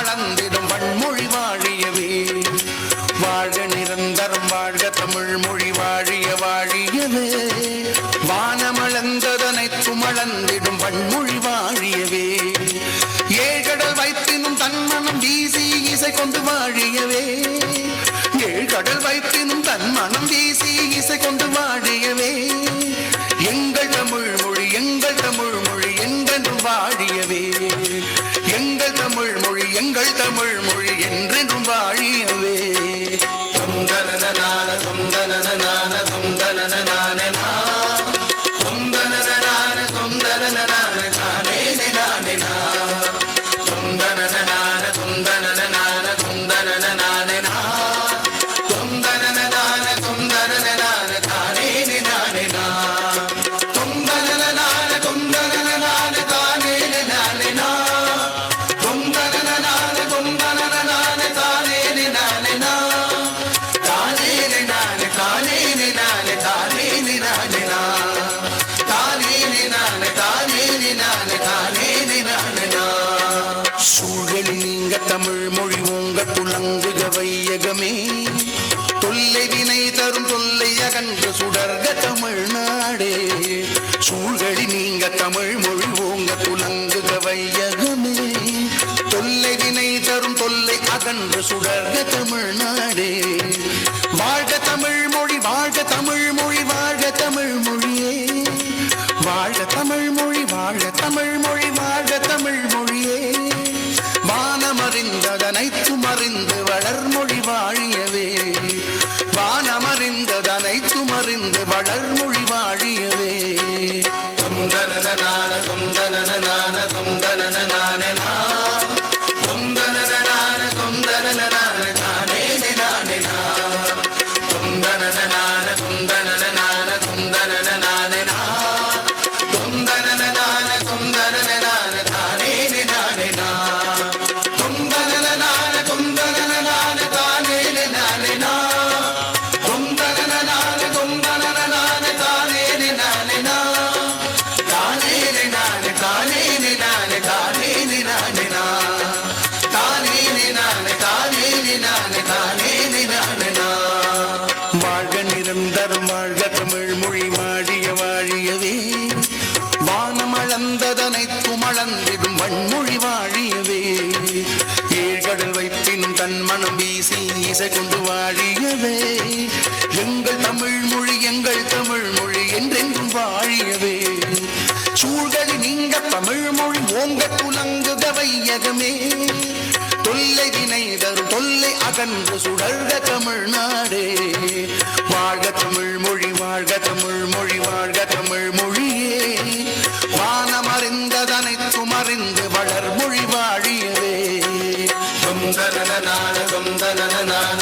அளந்திடும் வன்மொழி வாழியவே. வாழ்க நிரந்தரம் வாழ்க தமிழ் மொழி வாழிய வாழியவே. வானமளந்ததனைத்தும் அளந்திடும் வன்மொழி வாழியவே. ஏழ்கடல் வைப்பினும் தன்மனம் வீசி இசை கொண்டு வாழியவே. ஏழ்கடல் வைப்பினும் தன்மனம் வீசி இசை கொண்டு வாழியவே. எங்கள் தமிழ் மொழி என்றென்றும் வாழியவே. எங்கள் தமிழ் மொழி என்றென்றும் வாழியவே. தொந்தனனான தொந்தனனான தொந்தனனான தொந்தனனான தொந்தனனான தானே நானே நா. தொந்தனனான தொந்தனனான தொந்தனனான நா. தொந்தனனான தொந்தனனான தானே நானே நா. தொந்தனனான தொந்தனனான தானே நானே நா. தொந்தனனான தொந்தனனான தானே நானே நா. தானே நானே தானே நானே தானே நானே நா. தானே நானே தானே நானே தானே நானே நா. சூழலில் நீங்க தமிழ் மொழி ஓங்க துளங்குக வையகமே. தொல்லை வினை தரும் தொல்லை அகன்று சுடர்க தமிழ்நாடே. சூழலி நீங்க தமிழ் மொழி ஓங்க துளங்குக வையகமே. தொல்லை வினை தரும் தொல்லை அகன்று சுடர்க தமிழ்நாடே. வாழ்க தமிழ் மொழி வாழ்க தமிழ் மொழி வாழ்க தமிழ் மொழியே. வாழ்க தமிழ் மொழி வாழ்க தமிழ் மொழி வாழ்க தமிழ் மொழியே. வானமறிந்ததனைத்தும் அறிந்து வளர்மொழி வாழியவே. வானமறிந்ததனைத்தும் அறிந்து வளர்மொழி வாழியவே. தொந்தனனான தொந்தனனான தொந்தனனான நா. தொந்தனனான தொந்தனனான தானே நானே நா. தொந்தனனான தொந்தனனான தொந்தனனான நா. தொந்தனனான தொந்தனனான தானே நானே நா. தொந்தனனான தொந்தனனான தானே நானே நா. தொந்தனனான தொந்தனனான தானே நானே நா. தானே நானே தானே நானே தானே நானே நா. தானே நானே தானே நானே தானே நானே நா. வாழ்க நிரந்தரம் வாழ்க தமிழ் மொழி வாழிய வாழியவே. வானம் அளந்ததனைத்தும் அளந்திடும் வன்மொழி வாழியவே. ஏழ்கடல் வைப்பினும் தன் மனம் வீசி இசை கொண்டு வாழியவே. எங்கள் தமிழ் மொழி என்றென்றும் வாழியவே. சூழ்கடி நீங்க தமிழ் மொழி ஓங்க துலங்குக வையகமே. தொல்லை வினை தரும் தொல்லை அகன்று சுடர்க தமிழ்நாடே. வாழ்க தமிழ் மொழி வாழ்க தமிழ் மொழி வாழ்க தமிழ் மொழியே. வானமறிந்ததனைத்தும் அறிந்து வளர்மொழி வாழியவே. தொந்தனனான தொந்தனனான